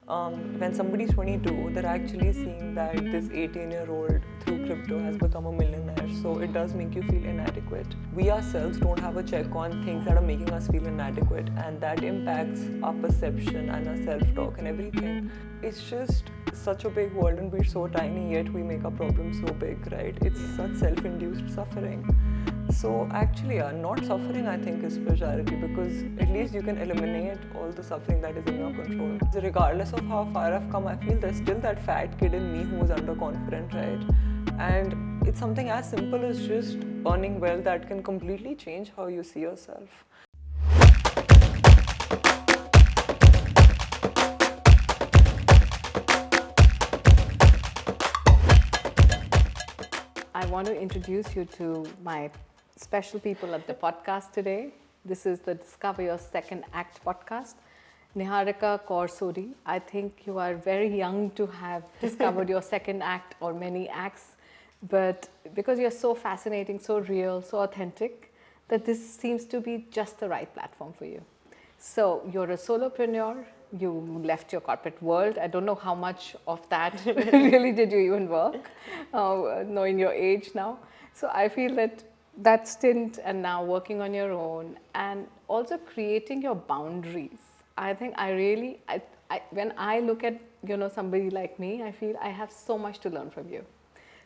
When somebody's 22, they're actually seeing that this 18-year-old through crypto has become a millionaire. So it does make you feel inadequate. We ourselves don't have a check on things that are making us feel inadequate, and that impacts our perception and our self-talk and everything. It's just such a big world, and we're so tiny, yet we make our problems so big, right? It's such self-induced suffering. So actually, not suffering, I think, is spirituality, because at least you can eliminate all the suffering that is in your control. So regardless of how far I've come, I feel there's still that fat kid in me who is underconfident, right? And it's something as simple as just earning well that can completely change how you see yourself. I want to introduce you to my special people at the podcast today. This is the Discover Your SecondAct Podcast. Niharikaa Kaur Sodhi, I think you are very young to have discovered your second act or many acts, but because you're so fascinating, so real, so authentic, that this seems to be just the right platform for you. So you're a solopreneur, you left your corporate world. I don't know how much of that really did you even work, knowing your age now. So I feel that stint and now working on your own and also creating your boundaries. I think when I look at somebody like me, I feel I have so much to learn from you.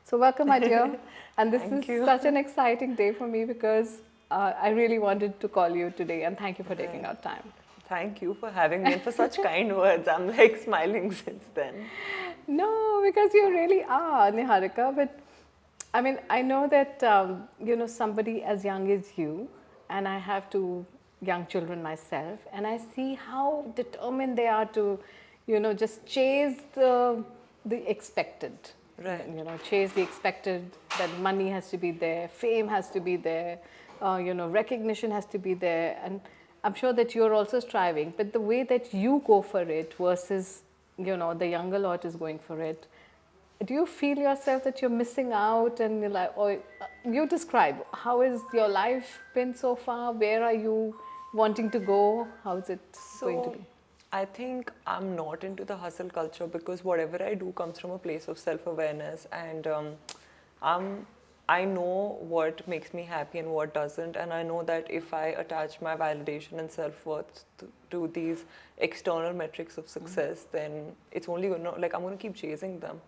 So welcome, my dear. And this is such an exciting day for me because I really wanted to call you today, and thank you for taking out time. Thank you for having me and for such kind words. I'm like smiling since then. No, because you really are, Niharikaa. But I mean, I know that somebody as young as you, and I have two young children myself, and I see how determined they are to, just chase the expected. Right. Chase the expected, that money has to be there, fame has to be there, recognition has to be there, and I'm sure that you're also striving, but the way that you go for it versus, the younger lot is going for it, do you feel yourself that you're missing out? And you're like, you describe, how has your life been so far? Where are you wanting to go? How is it going to be? I think I'm not into the hustle culture because whatever I do comes from a place of self-awareness, and I know what makes me happy and what doesn't, and I know that if I attach my validation and self-worth to these external metrics of success, then it's only I'm going to keep chasing them.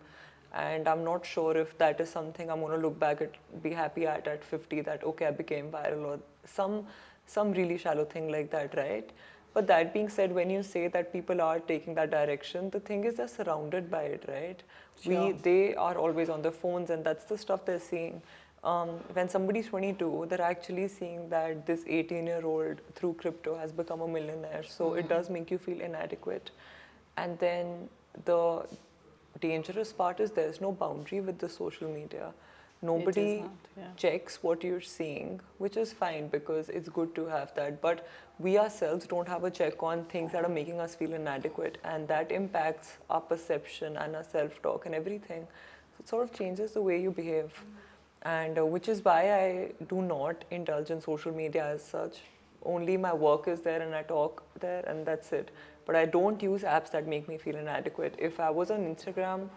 And I'm not sure if that is something I'm going to look back at, be happy at 50, that okay, I became viral, or some really shallow thing like that, right? But that being said, when you say that people are taking that direction, the thing is they're surrounded by it, right? Sure. They are always on their phones, and that's the stuff they're seeing. When somebody's 22, they're actually seeing that this 18-year-old through crypto has become a millionaire. So it does make you feel inadequate. And then the dangerous part is there's no boundary with the social media. Nobody checks what you're seeing, which is fine because it's good to have that. But we ourselves don't have a check on things that are making us feel inadequate, and that impacts our perception and our self-talk and everything. So it sort of changes the way you behave. And which is why I do not indulge in social media as such. Only my work is there and I talk there, and that's it. But I don't use apps that make me feel inadequate. If I was on Instagram,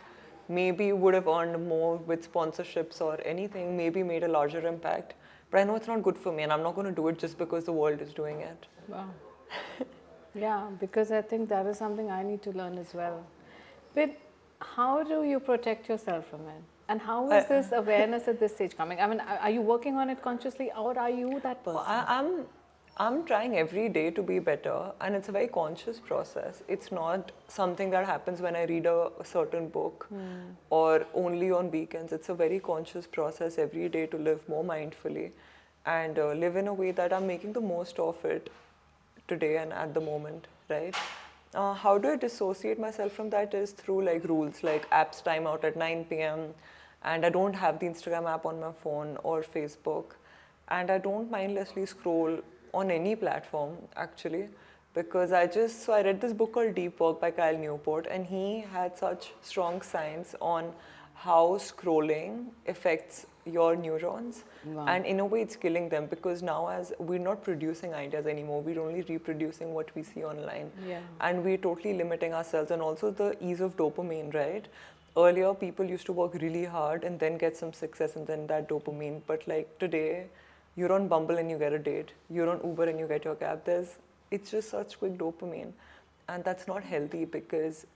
maybe would have earned more with sponsorships or anything, maybe made a larger impact. But I know it's not good for me, and I'm not going to do it just because the world is doing it. Wow. Yeah, because I think that is something I need to learn as well. But how do you protect yourself from it? And how is this awareness at this stage coming? I mean, are you working on it consciously, or are you that person? I'm trying every day to be better, and it's a very conscious process. It's not something that happens when I read a certain book or only on weekends. It's a very conscious process every day to live more mindfully and live in a way that I'm making the most of it today and at the moment, right? How do I dissociate myself from that is through rules like apps time out at 9 p.m. and I don't have the Instagram app on my phone or Facebook, and I don't mindlessly scroll on any platform actually, because I read this book called Deep Work by Kyle Newport, and he had such strong science on how scrolling affects your neurons. Wow. And in a way, it's killing them, because now as we're not producing ideas anymore, we're only reproducing what we see online. Yeah. And we're totally limiting ourselves. And also the ease of dopamine, right? Earlier, people used to work really hard and then get some success and then that dopamine. But like today, you're on Bumble and you get a date. You're on Uber and you get your cab. It's just such quick dopamine. And that's not healthy, because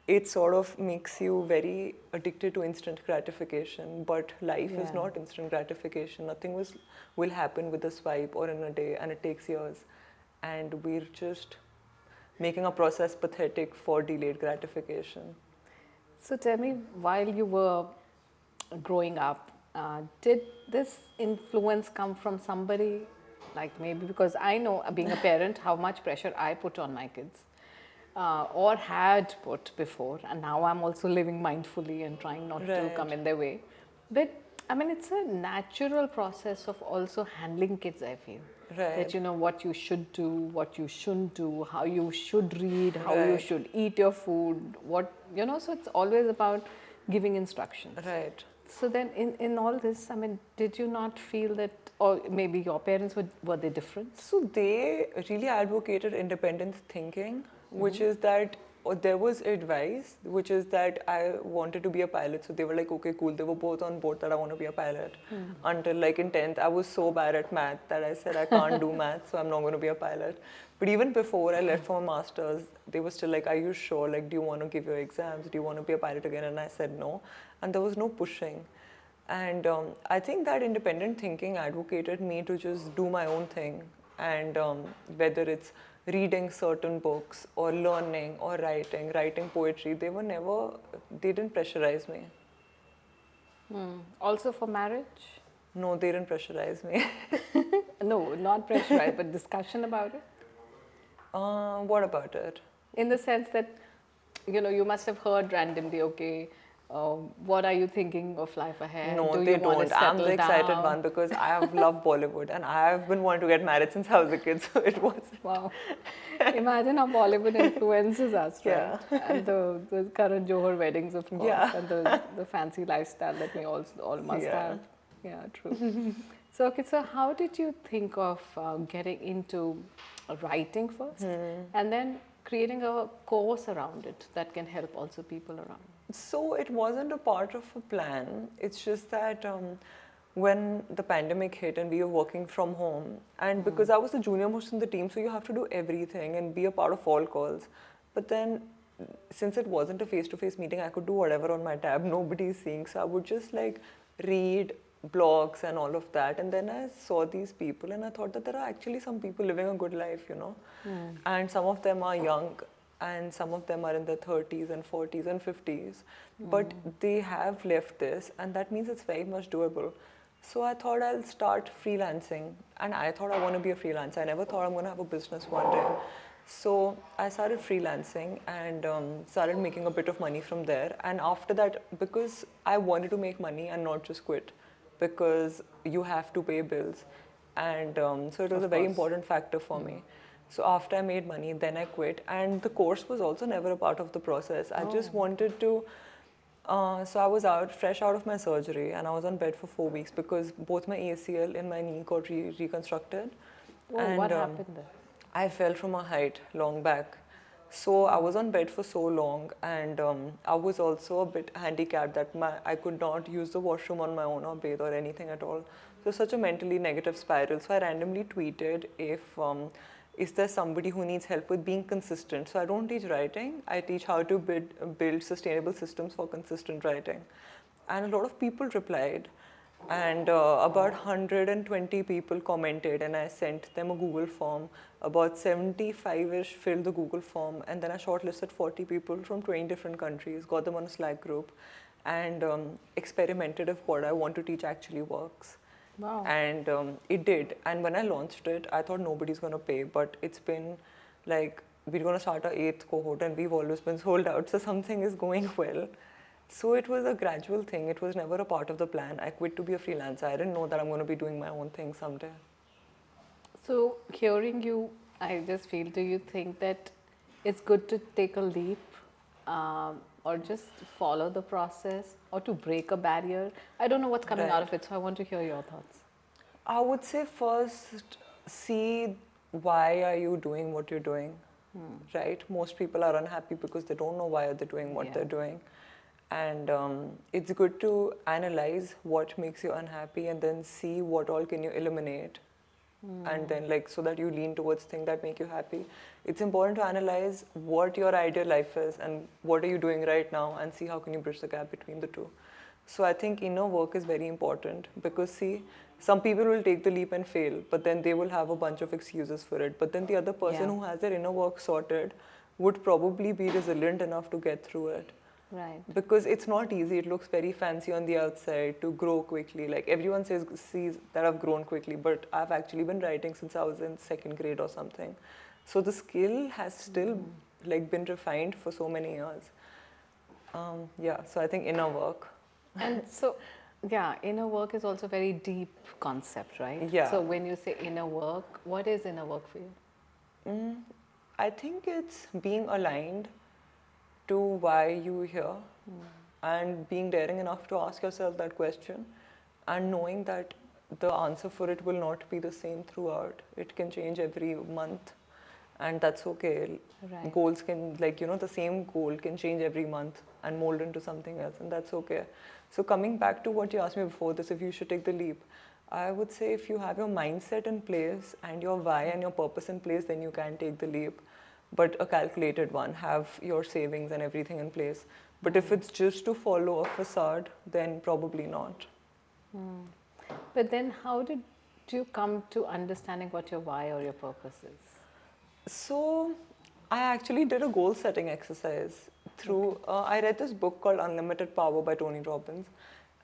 it sort of makes you very addicted to instant gratification. But life is Yeah. not instant gratification. Nothing will happen with a swipe or in a day, and it takes years. And we're just making a process pathetic for delayed gratification. So tell me, while you were growing up, did this influence come from somebody? Like maybe because I know, being a parent, how much pressure I put on my kids, or had put before, and now I'm also living mindfully and trying not to Right. come in their way. But I mean, it's a natural process of also handling kids, I feel. Right. That you know what you should do, what you shouldn't do, how you should read, how you Right. should eat your food, what, you know, so it's always about giving instructions. Right. So then in all this, I mean, did you not feel that, or maybe your parents were they different? So they really advocated independent thinking, which is that there was advice, which is that I wanted to be a pilot. So they were like, okay, cool. They were both on board that I want to be a pilot. Until like in 10th, I was so bad at math that I said I can't do math, so I'm not going to be a pilot. But even before I left for my master's, they were still like, are you sure? Like, do you want to give your exams? Do you want to be a pilot again? And I said no. And there was no pushing. And I think that independent thinking advocated me to just do my own thing. And whether it's reading certain books or learning or writing poetry, they didn't pressurize me. Also for marriage? No, they didn't pressurize me. No, not pressurized, but discussion about it. What about it? In the sense that, you know, you must have heard randomly, okay, what are you thinking of life ahead? No, Do they you want to don't. I'm settle the excited down? one, because I have loved Bollywood and I have been wanting to get married since I was a kid, so it was. Wow. Imagine how Bollywood influences us, right? Yeah. And the current Johor weddings, of course, Yeah. and the fancy lifestyle that we all must Yeah. have. Yeah, true. So, okay, so how did you think of getting into writing first and then creating a course around it that can help also people around? So it wasn't a part of a plan. It's just that when the pandemic hit and we were working from home, and because I was the junior most in the team, so you have to do everything and be a part of all calls. But then, since it wasn't a face-to-face meeting, I could do whatever on my tab. Nobody's seeing, so I would just like read blogs and all of that. And then I saw these people, and I thought that there are actually some people living a good life, you know. And some of them are young, and some of them are in their 30s and 40s and 50s, but they have left this, and that means it's very much doable. So I thought I'll start freelancing, and I thought I want to be a freelancer. I never thought I'm going to have a business one day. So I started freelancing and started making a bit of money from there. And after that, because I wanted to make money and not just quit, because you have to pay bills, and so it was a very important factor for me. So after I made money, then I quit, and the course was also never a part of the process. I just wanted to. So I was fresh out of my surgery, and I was on bed for 4 weeks because both my ACL and my knee got reconstructed. Oh, and what happened there? I fell from a height long back. So I was on bed for so long, and I was also a bit handicapped that I could not use the washroom on my own or bathe or anything at all. So such a mentally negative spiral. So I randomly tweeted if is there somebody who needs help with being consistent. So I don't teach writing. I teach how to build sustainable systems for consistent writing. And a lot of people replied. And about 120 people commented, and I sent them a Google form. About 75-ish filled the Google form, and then I shortlisted 40 people from 20 different countries, got them on a Slack group, and experimented if what I want to teach actually works. Wow. And it did. And when I launched it, I thought nobody's going to pay, but it's been like, we're going to start our 8th cohort, and we've always been sold out, so something is going well. So it was a gradual thing. It was never a part of the plan. I quit to be a freelancer. I didn't know that I'm going to be doing my own thing someday. So hearing you, I just feel, do you think that it's good to take a leap or just follow the process, or to break a barrier? I don't know what's coming out of it, so I want to hear your thoughts. I would say first, see why are you doing what you're doing, right? Most people are unhappy because they don't know why are they doing what they're doing. And it's good to analyze what makes you unhappy and then see what all can you eliminate. And then so that you lean towards things that make you happy. It's important to analyze what your ideal life is and what are you doing right now and see how can you bridge the gap between the two. So I think inner work is very important because see, some people will take the leap and fail, but then they will have a bunch of excuses for it. But then the other person who has their inner work sorted would probably be resilient enough to get through it. Right. Because it's not easy. It looks very fancy on the outside to grow quickly. Like everyone sees that I've grown quickly, but I've actually been writing since I was in second grade or something. So the skill has still been refined for so many years. So I think inner work. And so, inner work is also a very deep concept, right? Yeah. So when you say inner work, what is inner work for you? I think it's being aligned to why you're here and being daring enough to ask yourself that question and knowing that the answer for it will not be the same throughout. It can change every month and that's okay. Right. Goals can, the same goal can change every month and mold into something else, and that's okay. So coming back to what you asked me before this, if you should take the leap, I would say if you have your mindset in place and your why and your purpose in place, then you can take the leap. But a calculated one, have your savings and everything in place. But if it's just to follow a facade, then probably not. But then how did you come to understanding what your why or your purpose is? So I actually did a goal setting exercise through, I read this book called Unlimited Power by Tony Robbins.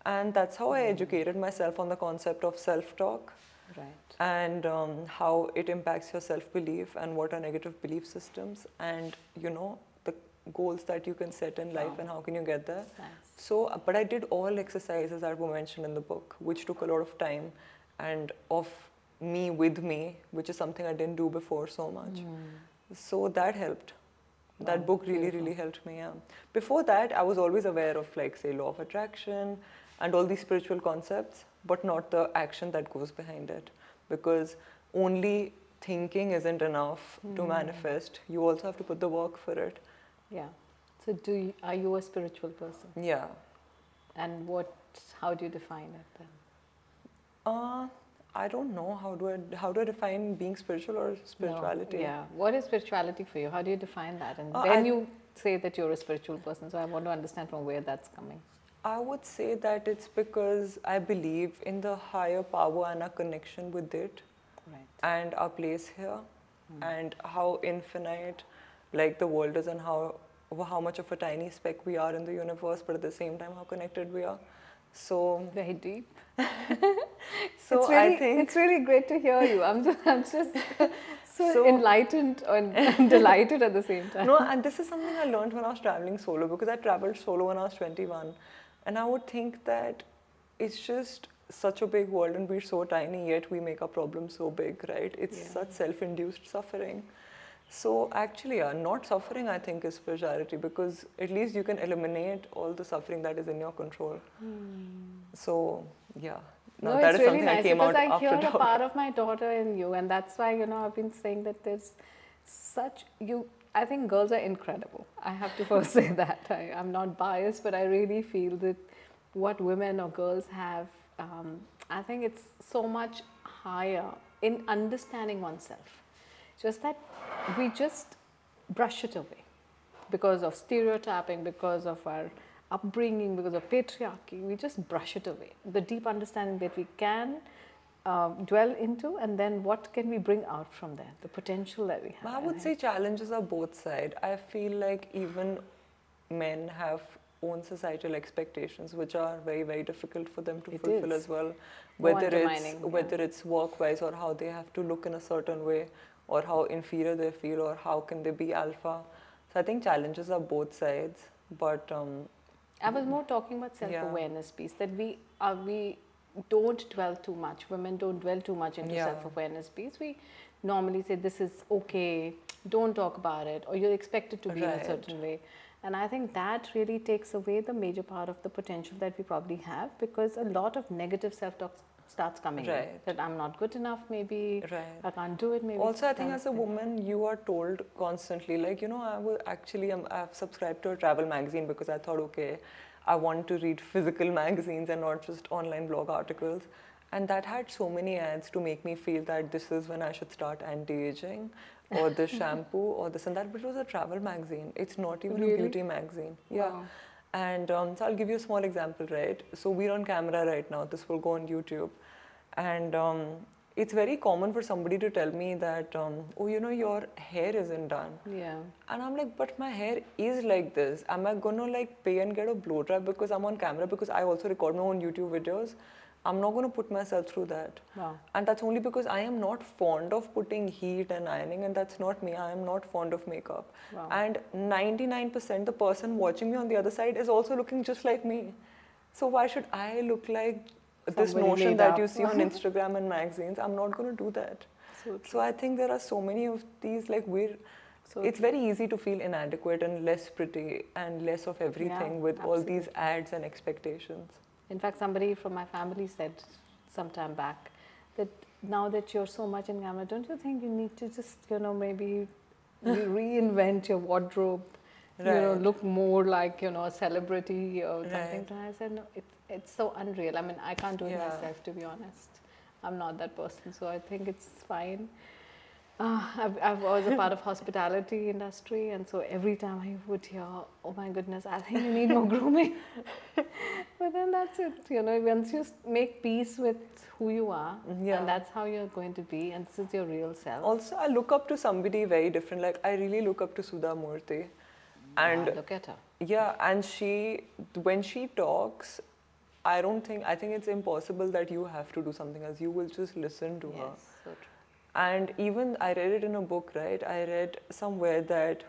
And that's how I educated myself on the concept of self-talk. Right. And how it impacts your self-belief and what are negative belief systems and, the goals that you can set in life and how can you get there. Nice. So, but I did all exercises that were mentioned in the book, which took a lot of time and of me with me, which is something I didn't do before so much. So that helped. That book really helped me, Before that, I was always aware of say law of attraction and all these spiritual concepts, but not the action that goes behind it. Because only thinking isn't enough to manifest. You also have to put the work for it. Yeah. So are you a spiritual person? Yeah. And how do you define it then? I don't know. How do I define being spiritual or spirituality? No. Yeah. What is spirituality for you? How do you define that? And then you say that you're a spiritual person. So I want to understand from where that's coming. I would say that it's because I believe in the higher power and our connection with it, and our place here, and how infinite the world is, and how much of a tiny speck we are in the universe, but at the same time how connected we are. So very deep. So I think it's really great to hear you. I'm just so enlightened and delighted at the same time. No, and this is something I learned when I was traveling solo, because I traveled solo when I was 21. And I would think that it's just such a big world and we're so tiny, yet we make our problems so big, right? It's such self-induced suffering. So actually, not suffering, I think, is spirituality, because at least you can eliminate all the suffering that is in your control. So, No, that it's is really something nice I came because out I after hear a talking. part of my daughter in you, and that's why I've been saying that there's I think girls are incredible. I have to first say that. I'm not biased, but I really feel that what women or girls have, I think it's so much higher in understanding oneself. Just that we just brush it away because of stereotyping, because of our upbringing, because of patriarchy. We just brush it away. The deep understanding that we can dwell into, and then what can we bring out from there, the potential that we have. I would say challenges are both sides. I feel like even men have own societal expectations, which are very, very difficult for them to fulfill as well. Whether it's work-wise, or how they have to look in a certain way, or how inferior they feel, or how can they be alpha. So I think challenges are both sides. But I was more talking about self-awareness piece, that we don't dwell too much. Women don't dwell too much into self-awareness piece. We normally say this is okay, don't talk about it, or you're expected to be in a certain way. And I think that really takes away the major part of the potential that we probably have, because a lot of negative self-talk starts coming in. Right. That I'm not good enough, maybe Right. I can't do it, maybe. Also, I think can't as a say. woman, you are told constantly, like, I've subscribed to a travel magazine because I thought, okay, I want to read physical magazines and not just online blog articles. And that had so many ads to make me feel that this is when I should start anti-aging, or this shampoo, or this and that. But it was a travel magazine. It's not even Really? a beauty magazine. Yeah. Wow. And so I'll give you a small example, right? So we're on camera right now. This will go on YouTube. And it's very common for somebody to tell me that, your hair isn't done. Yeah. And I'm like, but my hair is like this. Am I gonna like pay and get a blow dry because I'm on camera? Because I also record my own YouTube videos. I'm not gonna put myself through that. Wow. And that's only because I am not fond of putting heat and ironing, and that's not me. I am not fond of makeup. Wow. And 99% the person watching me on the other side is also looking just like me. So why should I look like this Somebody notion made that up. you see on Instagram and magazines? I'm not going to do that. So I think there are so many of these, like it's very easy to feel inadequate and less pretty and less of everything with all these ads and expectations. In fact, somebody from my family said some time back that now that you're so much in camera, don't you think you need to just, maybe reinvent your wardrobe, Right. look more like, a celebrity or something? Right. And I said, no, it's so unreal. I mean, I can't do it Yeah. myself, to be honest. I'm not that person, so I think it's fine. I was a part of hospitality industry, and so every time I would hear, oh my goodness, I think you need more grooming. But then that's it, once you make peace with who you are, Yeah. and that's how you're going to be, and this is your real self. Also, I look up to somebody very different. Like, I really look up to Sudha Murthy. And Yeah, look at her. yeah, and when she talks, I think it's impossible that you have to do something else. You will just listen to her. Yes, so true. And even I read it in a book, right? I read somewhere that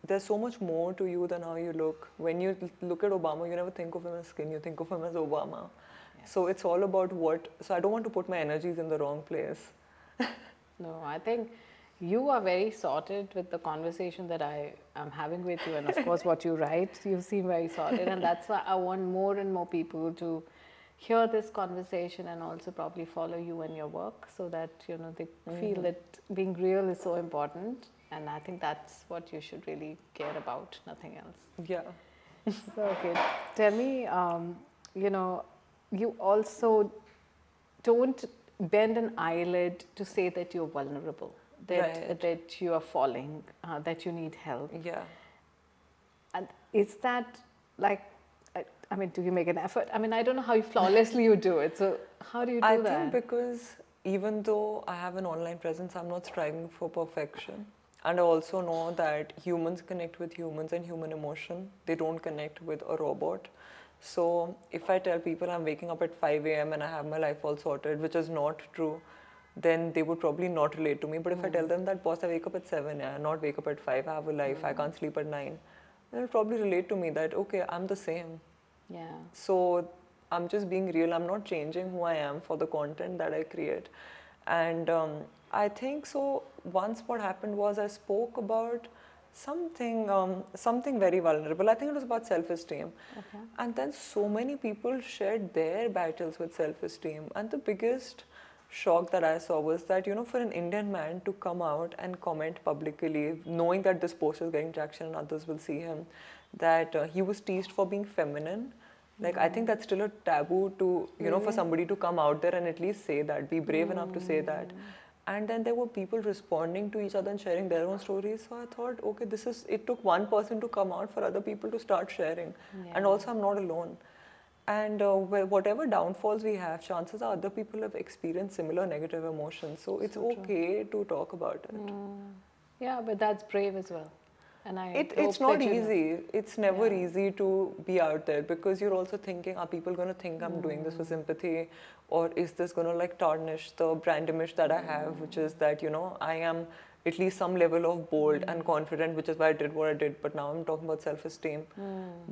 there's so much more to you than how you look. When you look at Obama, you never think of him as skin, you think of him as Obama. Yes. So it's all about so I don't want to put my energies in the wrong place. No, I think you are very sorted with the conversation that I am having with you, and of course what you write, you seem very sorted, and that's why I want more and more people to hear this conversation and also probably follow you and your work, so that they feel that being real is so important, and I think that's what you should really care about, nothing else. Yeah. So okay, tell me, you also don't bend an eyelid to say that you're vulnerable, that you are falling, that you need help. Yeah. And is that like, I mean, do you make an effort? I mean, I don't know how flawlessly you do it. So how do you do that? I think because even though I have an online presence, I'm not striving for perfection. And I also know that humans connect with humans and human emotion. They don't connect with a robot. So if I tell people I'm waking up at 5 a.m. and I have my life all sorted, which is not true, then they would probably not relate to me. But if I tell them that, boss, I wake up at 7, I not wake up at 5, I have a life, I can't sleep at 9, they'll probably relate to me that, okay, I'm the same. Yeah. So I'm just being real. I'm not changing who I am for the content that I create. And I think so. Once what happened was I spoke about something very vulnerable. I think it was about self-esteem. Okay. And then so many people shared their battles with self-esteem. And the biggest shock that I saw was that, for an Indian man to come out and comment publicly, knowing that this post is getting traction and others will see him, that he was teased for being feminine. Like, I think that's still a taboo to, for somebody to come out there and at least say that, be brave enough to say that. And then there were people responding to each other and sharing their own stories. So I thought, okay, it took one person to come out for other people to start sharing. Yeah. And also I'm not alone. And whatever downfalls we have, chances are other people have experienced similar negative emotions. So it's okay to talk about it. Yeah, but that's brave as well. And it's not easy. It's never easy to be out there, because you're also thinking, are people going to think I'm doing this for sympathy, or is this going to like tarnish the brand image that I have, which is that, I am at least some level of bold and confident, which is why I did what I did. But now I'm talking about self-esteem.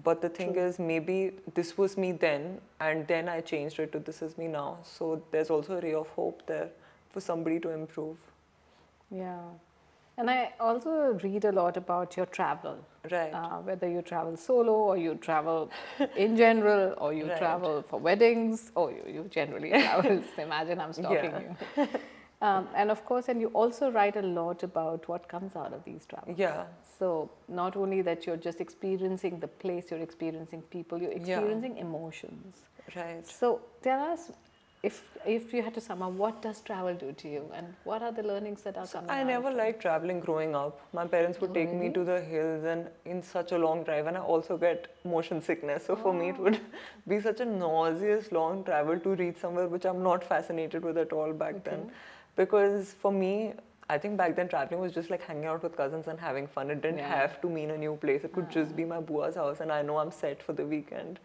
But the thing is, maybe this was me then, and then I changed it to this is me now. So there's also a ray of hope there for somebody to improve. Yeah. And I also read a lot about your travel. Right. Whether you travel solo or you travel in general or you Right. travel for weddings or you generally travel. So imagine I'm stalking you. And of course, and you also write a lot about what comes out of these travels. Yeah. So not only that you're just experiencing the place, you're experiencing people, you're experiencing emotions. Right. So tell us, if you had to sum up, what does travel do to you, and what are the learnings that are coming out? I never liked traveling growing up. My parents would take me to the hills and in such a long drive, and I also get motion sickness. So for me, it would be such a nauseous long travel to reach somewhere which I'm not fascinated with at all back then. Because for me, I think back then traveling was just like hanging out with cousins and having fun. It didn't have to mean a new place. It could just be my bua's house and I know I'm set for the weekend.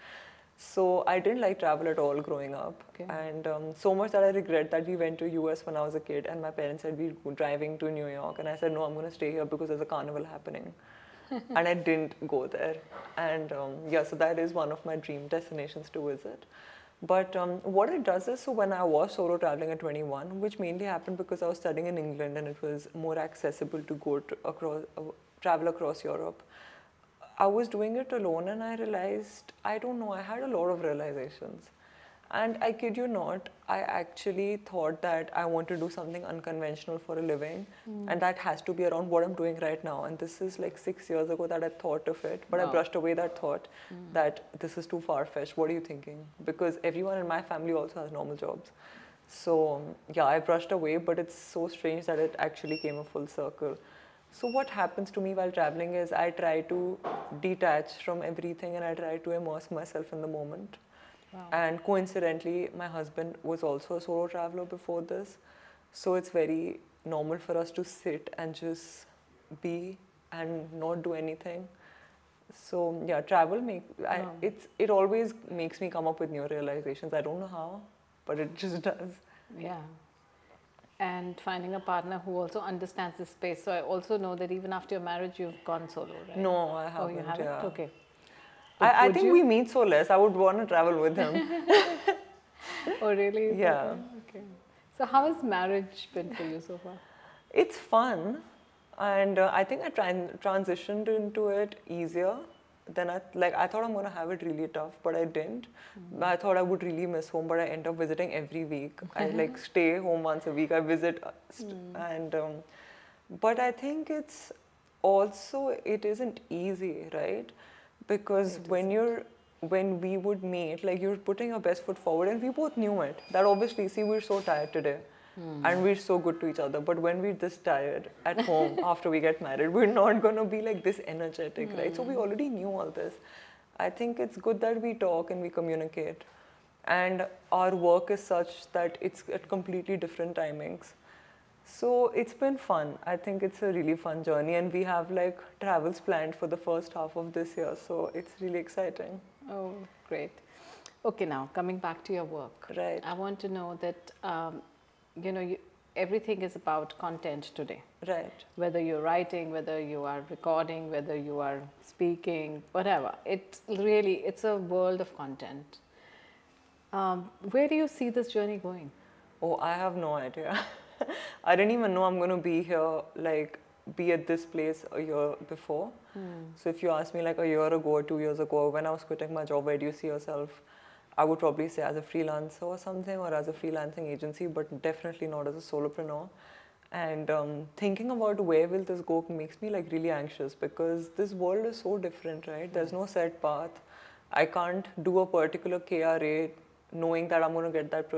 So I didn't like travel at all growing up. And so much that I regret that we went to US when I was a kid and my parents said we were driving to New York and I said no, I'm going to stay here because there's a carnival happening. And I didn't go there. And yeah, so that is one of my dream destinations to visit. But what it does is, so when I was solo traveling at 21, which mainly happened because I was studying in England and it was more accessible to go to travel across Europe. I was doing it alone and I realized, I don't know, I had a lot of realizations. And I kid you not, I actually thought that I want to do something unconventional for a living and that has to be around what I'm doing right now. And this is like 6 years ago that I thought of it, but I brushed away that thought that this is too far-fetched. What are you thinking? Because everyone in my family also has normal jobs. So yeah, I brushed away, but it's so strange that it actually came a full circle. So what happens to me while traveling is I try to detach from everything and I try to immerse myself in the moment. And coincidentally, my husband was also a solo traveler before this. So it's very normal for us to sit and just be and not do anything. So yeah, travel it always makes me come up with new realizations. I don't know how, but it just does. Yeah. And finding a partner who also understands the space. So I also know that even after your marriage, you've gone solo, right? No, I haven't. Oh, you haven't? Yeah. Okay. I think we meet so less. I would want to travel with him. Oh, really? Is Yeah. that okay. So how has marriage been for you so far? It's fun, and I think I transitioned into it easier than I thought I'm going to have it really tough, but I didn't. I thought I would really miss home, but I end up visiting every week. I like stay home once a week. I visit, and but I think it's also it isn't easy, right? Because when we would meet, like you're putting your best foot forward, and we both knew it. That obviously, see, we're so tired today. And we're so good to each other. But when we're this tired at home after we get married, we're not going to be like this energetic, right? So we already knew all this. I think it's good that we talk and we communicate. And our work is such that it's at completely different timings. So it's been fun. I think it's a really fun journey. And we have like travels planned for the first half of this year. So it's really exciting. Oh, great. Okay, now coming back to your work. Right. I want to know that everything is about content today. Right. Whether you're writing, whether you are recording, whether you are speaking, whatever. It's a world of content. Where do you see this journey going? Oh, I have no idea. I didn't even know I'm going to be here, like, be at this place a year before. So if you asked me like a year ago or 2 years ago, when I was quitting my job, where do you see yourself? I would probably say as a freelancer or something, or as a freelancing agency, but definitely not as a solopreneur. And thinking about where will this go makes me like really anxious because this world is so different, right? There's no set path. I can't do a particular KRA knowing that I'm going to get that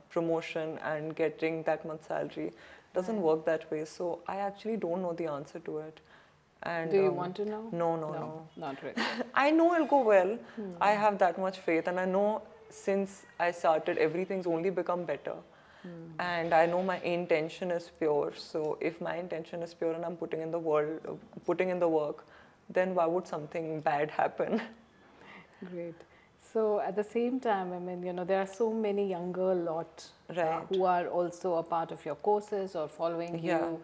promotion and getting that much salary. It doesn't work that way. So I actually don't know the answer to it. And, do you want to know? No. Not really. I know it'll go well. I have that much faith, and I know since I started, everything's only become better. And I know my intention is pure. So if my intention is pure and I'm putting in the work, then why would something bad happen? Great. So at the same time, I mean, there are so many younger lot who are also a part of your courses or following you.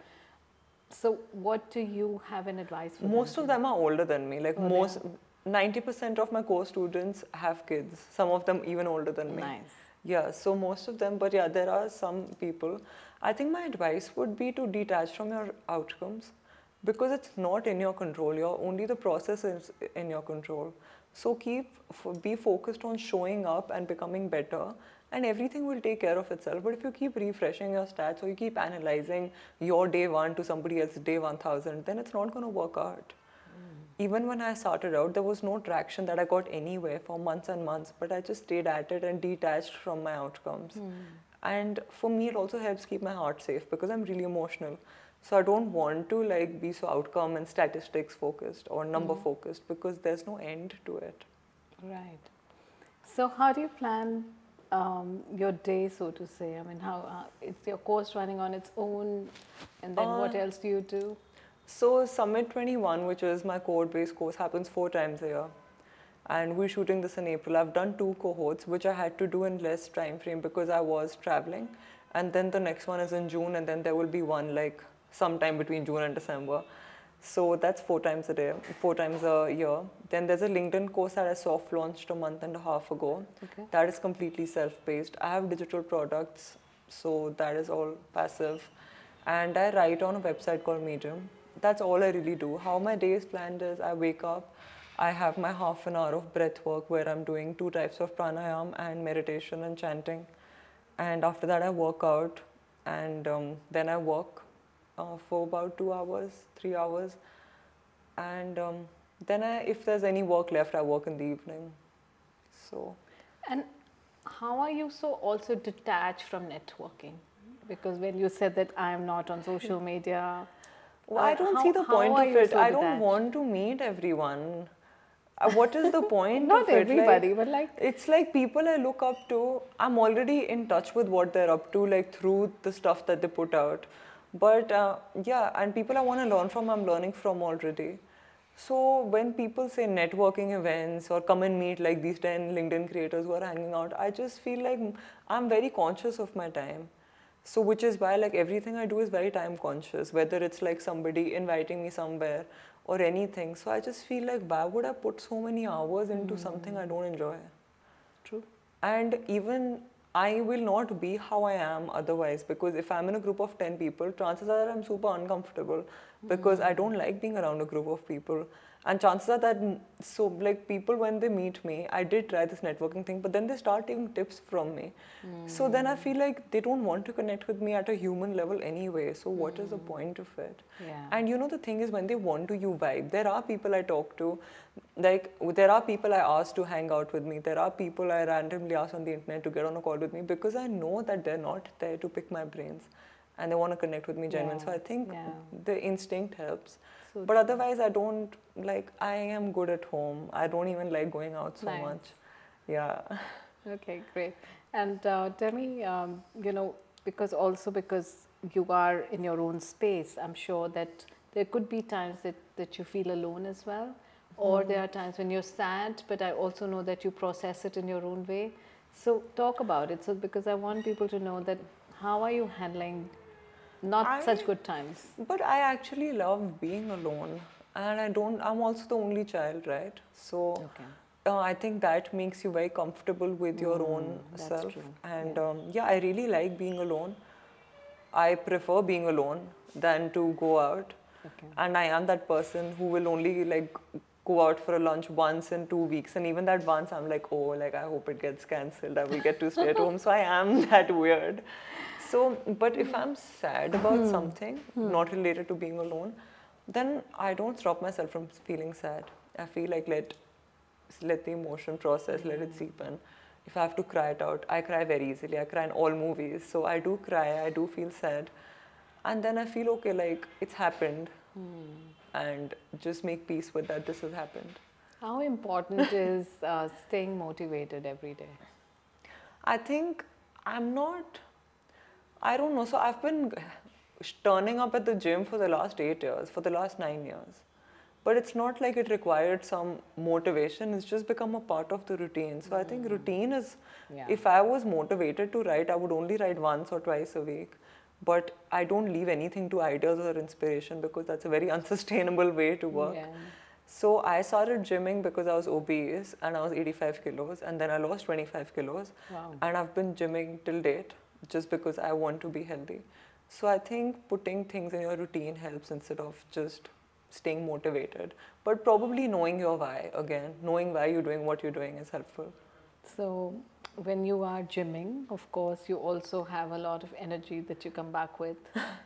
So what do you have an advice for them? Most of them are older than me. Like 90% of my course students have kids. Some of them even older than me. Nice. Yeah, so most of them, but yeah, there are some people. I think my advice would be to detach from your outcomes because it's not in your control. Only the process is in your control. So be focused on showing up and becoming better, and everything will take care of itself. But if you keep refreshing your stats or you keep analyzing your day one to somebody else's day 1000, then it's not going to work out. Even when I started out, there was no traction that I got anywhere for months and months, but I just stayed at it and detached from my outcomes. And for me, it also helps keep my heart safe because I'm really emotional. So I don't want to like be so outcome and statistics focused or number focused because there's no end to it. Right. So how do you plan your day, so to say? I mean, how it's your course running on its own, and then what else do you do? So Summit 21, which is my core-based course, happens 4 times a year. And we're shooting this in April. I've done 2 cohorts, which I had to do in less time frame because I was traveling. And then the next one is in June, and then there will be one like sometime between June and December. So that's 4 times a day, 4 times a year. Then there's a LinkedIn course that I soft launched a month and a half ago. Okay. That is completely self-paced. I have digital products, so that is all passive. And I write on a website called Medium. That's all I really do. How my day is planned is I wake up, I have my half an hour of breath work where I'm doing 2 types of pranayam and meditation and chanting. And after that I work out, and then I work for about 2 hours, 3 hours. And then if there's any work left, I work in the evening. So. And how are you so also detached from networking? Because when you said that I am not on social media, well, I don't see the point of it. I don't want to meet everyone. What is the point Not of it? everybody, but like... It's like people I look up to, I'm already in touch with what they're up to, like through the stuff that they put out. But yeah, and people I want to learn from, I'm learning from already. So when people say networking events or come and meet like these 10 LinkedIn creators who are hanging out, I just feel like I'm very conscious of my time. So which is why like everything I do is very time conscious, whether it's like somebody inviting me somewhere or anything. So I just feel like why would I put so many hours into something I don't enjoy? True. And even I will not be how I am otherwise, because if I'm in a group of 10 people, chances are I'm super uncomfortable because I don't like being around a group of people. And chances are that, so like people when they meet me, I did try this networking thing, but then they start taking tips from me. So then I feel like they don't want to connect with me at a human level anyway. So what is the point of it? Yeah. And you know, the thing is, when they want to, you vibe. There are people I talk to, like there are people I ask to hang out with me. There are people I randomly ask on the internet to get on a call with me because I know that they're not there to pick my brains and they want to connect with me genuinely. So I think the instinct helps. So but otherwise, I don't, like, I am good at home. I don't even like going out so much. Yeah. Okay, great. And tell me, you know, because you are in your own space, I'm sure that there could be times that you feel alone as well. Or there are times when you're sad, but I also know that you process it in your own way. So talk about it. So because I want people to know that how are you handling such good times? But I actually love being alone. And I'm also the only child, right? So I think that makes you very comfortable with your own self. True. And I really like being alone. I prefer being alone than to go out. And I am that person who will only like go out for a lunch once in 2 weeks, and even that once I'm like, oh, like I hope it gets cancelled, I will get to stay at home. So I am that weird. So, but if I'm sad about something not related to being alone, then I don't stop myself from feeling sad. I feel like let the emotion process, let it seep in. If I have to cry it out, I cry very easily. I cry in all movies. So I do cry, I do feel sad. And then I feel, okay, like it's happened. And just make peace with that this has happened. How important is staying motivated every day? I think I don't know. So I've been turning up at the gym for the last 8 years, for the last 9 years. But it's not like it required some motivation. It's just become a part of the routine. So I think routine is, if I was motivated to write, I would only write once or twice a week. But I don't leave anything to ideas or inspiration because that's a very unsustainable way to work. So I started gymming because I was obese and I was 85 kilos, and then I lost 25 kilos. Wow. And I've been gymming till date just because I want to be healthy. So I think putting things in your routine helps instead of just staying motivated. But probably knowing your why, again, knowing why you're doing what you're doing is helpful. So when you are gymming, of course, you also have a lot of energy that you come back with.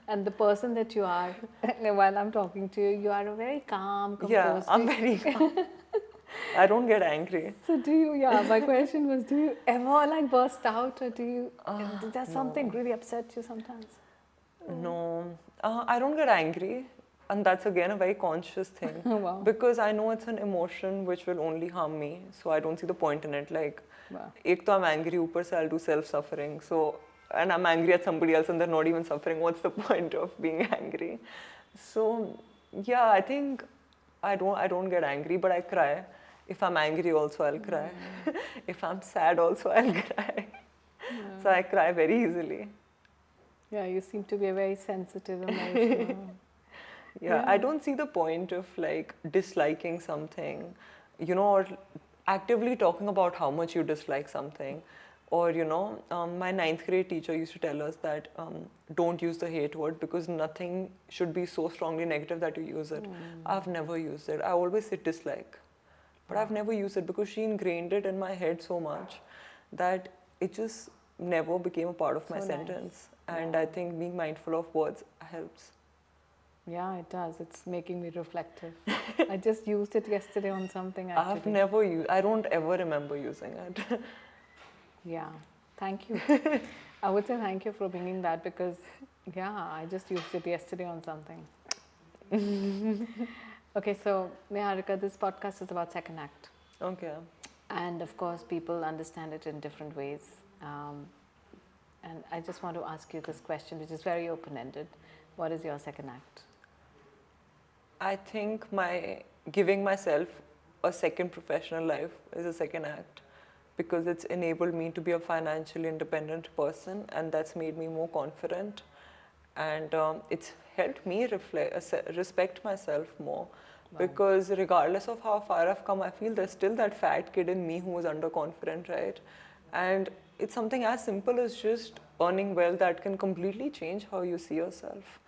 And the person that you are, while I'm talking to you, you are a very calm, composed. Yeah, I'm very calm. I don't get angry. So do you, my question was, do you ever like burst out, or do you, does something really upset you sometimes? No, I don't get angry. And that's again a very conscious thing. Wow. Because I know it's an emotion which will only harm me. So I don't see the point in it. Like, Wow. ek to I'm angry, upar se I'll do self-suffering. So, and I'm angry at somebody else and they're not even suffering. What's the point of being angry? So, yeah, I think I don't get angry, but I cry. If I'm angry also, I'll cry. If I'm sad also, I'll cry. So I cry very easily. Yeah, you seem to be a very sensitive, emotional. Yeah, I don't see the point of like disliking something, you know, or actively talking about how much you dislike something. Or, you know, my 9th grade teacher used to tell us that don't use the hate word because nothing should be so strongly negative that you use it. I've never used it. I always say dislike. But I've never used it because she ingrained it in my head so much that it just never became a part of my sentence. And I think being mindful of words helps. Yeah, it does. It's making me reflective. I just used it yesterday on something actually. I've never used, I don't ever remember using it. Yeah, thank you. I would say thank you for bringing that because, yeah, I just used it yesterday on something. Okay, so Niharikaa, this podcast is about second act. Okay. And of course, people understand it in different ways. And I just want to ask you this question, which is very open-ended. What is your second act? I think giving myself a second professional life is a second act because it's enabled me to be a financially independent person, and that's made me more confident, and it's helped me respect myself more. Wow. Because regardless of how far I've come, I feel there's still that fat kid in me who is underconfident, right? And it's something as simple as just earning well that can completely change how you see yourself.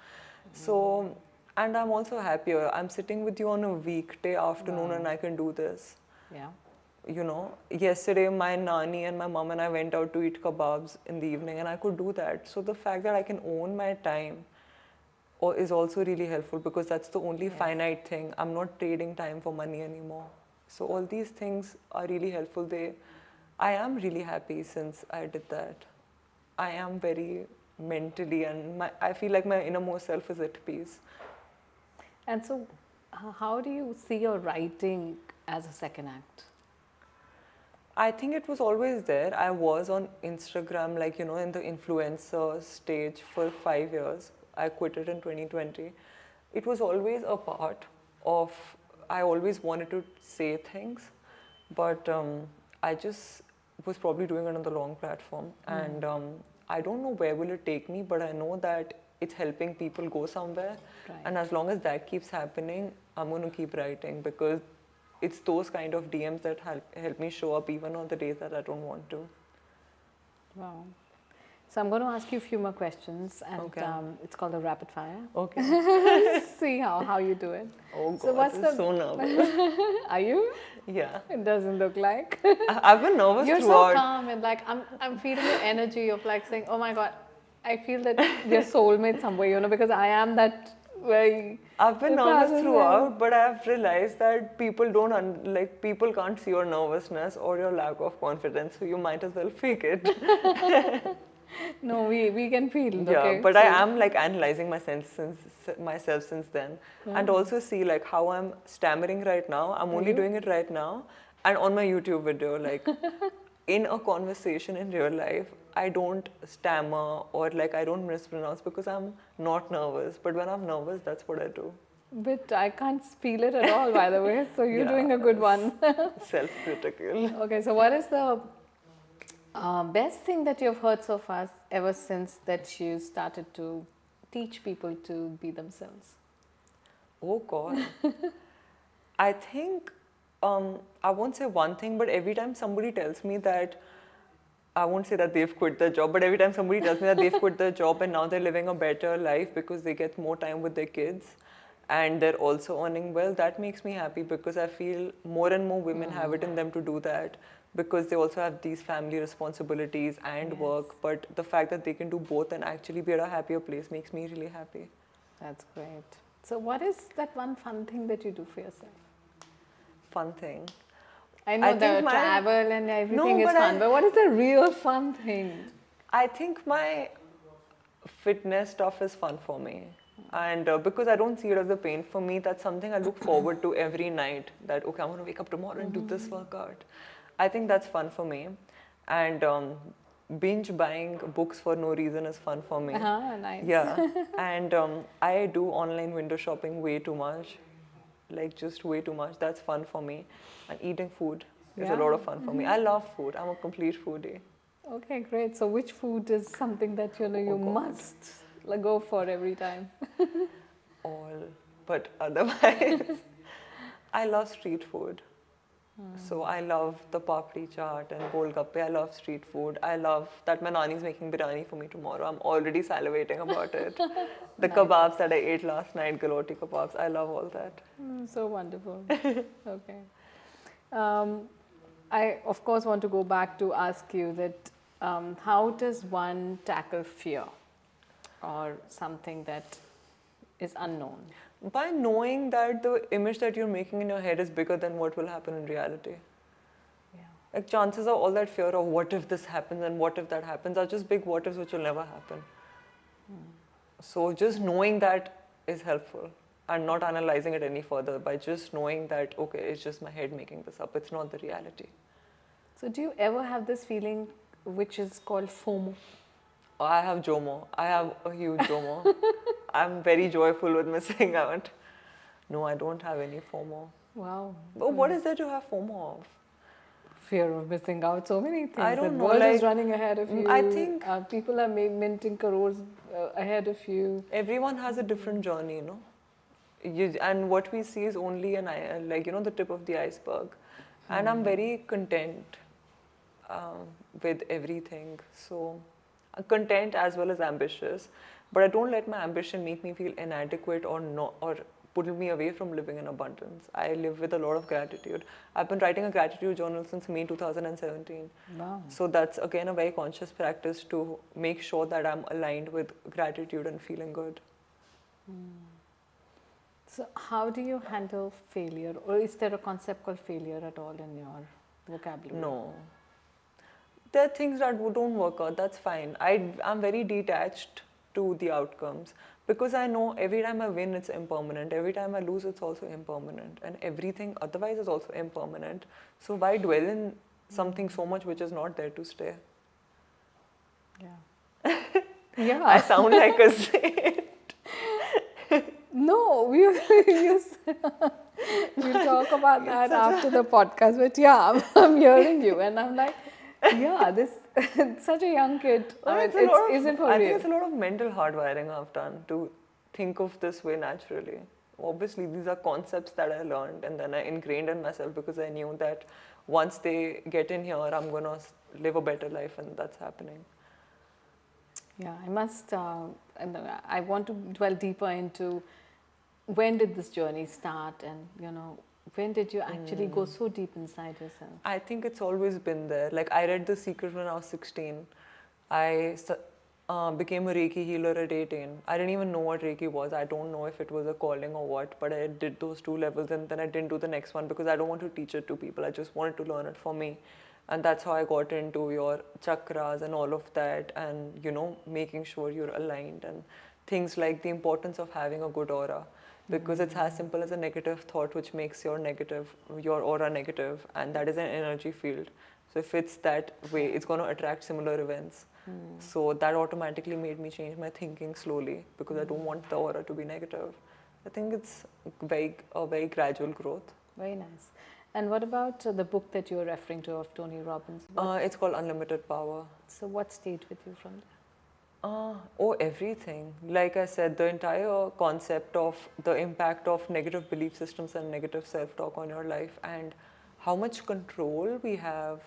So, and I'm also happier. I'm sitting with you on a weekday afternoon and I can do this. Yeah. You know, yesterday my nanny and my mom and I went out to eat kebabs in the evening and I could do that. So the fact that I can own my time is also really helpful because that's the only finite thing. I'm not trading time for money anymore. So all these things are really helpful. I am really happy since I did that. I am very mentally and I feel like my innermost self is at peace. And so how do you see your writing as a second act? I think it was always there. I was on Instagram, like, you know, in the influencer stage for 5 years. I quit it in 2020. It was always a part of, I always wanted to say things, but I just was probably doing it on the wrong platform. And I don't know where will it take me, but I know that it's helping people go somewhere. Right. And as long as that keeps happening, I'm going to keep writing because it's those kind of DMs that help me show up even on the days that I don't want to. Wow. So I'm going to ask you a few more questions, and it's called a rapid fire. Okay. See how you do it. Oh God, so what's I'm so nervous. Are you? Yeah. It doesn't look like. I've been nervous You're throughout. so calm and like I'm feeling your energy of like saying, oh my God, I feel that we're soulmates somewhere, you know, because I am that very. I've been nervous throughout, but I've realized that people people can't see your nervousness or your lack of confidence, so you might as well fake it. No, we can feel. Yeah, okay? but I am like analyzing myself since then, and also see like how I'm stammering right now. I'm only doing it right now, and on my YouTube video, like in a conversation in real life, I don't stammer or like I don't mispronounce because I'm not nervous. But when I'm nervous, that's what I do. But I can't feel it at all, by the way. So you're doing a good one. Self-critical. Okay, so what is the best thing that you've heard so far ever since that you started to teach people to be themselves? Oh God. I think I won't say one thing, but every time somebody tells me that, I won't say that they've quit their job, but every time somebody tells me that they've quit their job and now they're living a better life because they get more time with their kids and they're also earning well, that makes me happy because I feel more and more women have it in them to do that because they also have these family responsibilities and work. But the fact that they can do both and actually be at a happier place makes me really happy. That's great. So what is that one fun thing that you do for yourself? Fun thing. I know the travel and everything is fun, but what is the real fun thing? I think my fitness stuff is fun for me. And because I don't see it as a pain, for me, that's something I look forward to every night. That, okay, I'm going to wake up tomorrow and do this workout. I think that's fun for me. And binge buying books for no reason is fun for me. Nice. Yeah. And I do online window shopping way too much. Like just way too much. That's fun for me. And eating food is a lot of fun for me. I love food. I'm a complete foodie. Okay, great. So which food is something that you must go for every time? All. But otherwise, I love street food. So I love the papri chaat and golgappe. I love street food. I love that my nani is making biryani for me tomorrow. I'm already salivating about it. The kebabs that I ate last night, galoti kebabs, I love all that. So wonderful. Okay. I, of course, want to go back to ask you that how does one tackle fear or something that is unknown? By knowing that the image that you're making in your head is bigger than what will happen in reality. Yeah. Like chances are all that fear of what if this happens and what if that happens are just big what ifs which will never happen. So just knowing that is helpful and not analyzing it any further by just knowing that, okay, it's just my head making this up. It's not the reality. So do you ever have this feeling which is called FOMO? I have JOMO. I have a huge JOMO. I'm very joyful with missing out. No, I don't have any FOMO. Wow. But what is there to have FOMO of? Fear of missing out, so many things. I don't the know. world Like, is running ahead of you. I think people are minting crores ahead of you. Everyone has a different journey, you know. And what we see is only the tip of the iceberg. And I'm very content with everything. So I'm content as well as ambitious. But I don't let my ambition make me feel inadequate or pull me away from living in abundance. I live with a lot of gratitude. I've been writing a gratitude journal since May 2017. Wow. So that's again a very conscious practice to make sure that I'm aligned with gratitude and feeling good. So how do you handle failure, or is there a concept called failure at all in your vocabulary? No. There are things that don't work out, that's fine. I'm very detached to the outcomes because I know every time I win, it's impermanent. Every time I lose, it's also impermanent. And everything otherwise is also impermanent. So why dwell in something so much which is not there to stay? Yeah. Yeah. I sound like a saint. No, we'll talk about that after the podcast. But yeah, I'm hearing you, and I'm like, yeah, this such a young kid. I mean, is it for real? I think it's a lot of mental hardwiring I've done to think of this way naturally. Obviously, these are concepts that I learned and then I ingrained in myself because I knew that once they get in here, I'm going to live a better life, and that's happening. Yeah, I must, and I want to dwell deeper into when did this journey start, and when did you actually go so deep inside yourself? I think it's always been there. Like I read The Secret when I was 16. I became a Reiki healer at 18. I didn't even know what Reiki was. I don't know if it was a calling or what, but I did those 2 levels and then I didn't do the next one because I don't want to teach it to people. I just wanted to learn it for me. And that's how I got into your chakras and all of that, and making sure you're aligned and things like the importance of having a good aura. Because it's as simple as a negative thought which makes your aura negative, and that is an energy field. So if it's that way, it's going to attract similar events. So that automatically made me change my thinking slowly because I don't want the aura to be negative. I think it's a very gradual growth. Very nice. And what about the book that you were referring to of Tony Robbins? It's called Unlimited Power. So what stayed with you from there? Everything. Like I said, the entire concept of the impact of negative belief systems and negative self-talk on your life, and how much control we have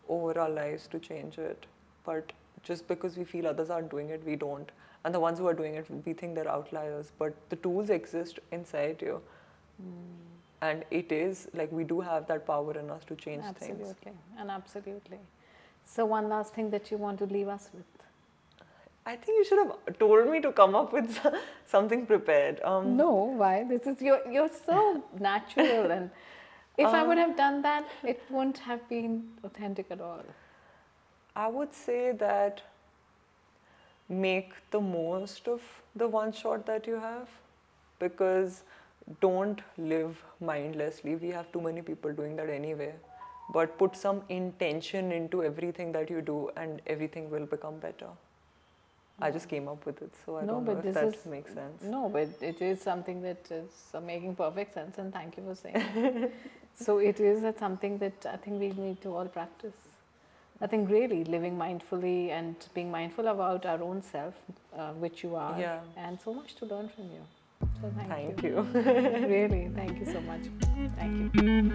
over our lives to change it. But just because we feel others aren't doing it, we don't. And the ones who are doing it, we think they're outliers. But the tools exist inside you. And it is like we do have that power in us to change things. Absolutely. So one last thing that you want to leave us with? I think you should have told me to come up with something prepared. No, why? This is you're so natural, and if I would have done that, it wouldn't have been authentic at all. I would say that make the most of the one shot that you have, because don't live mindlessly. We have too many people doing that anyway. But put some intention into everything that you do, and everything will become better. I just came up with it, so I don't know if that makes sense. No, but it is something that is making perfect sense, and thank you for saying. So it is something that I think we need to all practice. I think really living mindfully and being mindful about our own self, which you are, and so much to learn from you. So thank you. Really, thank you so much. Thank you.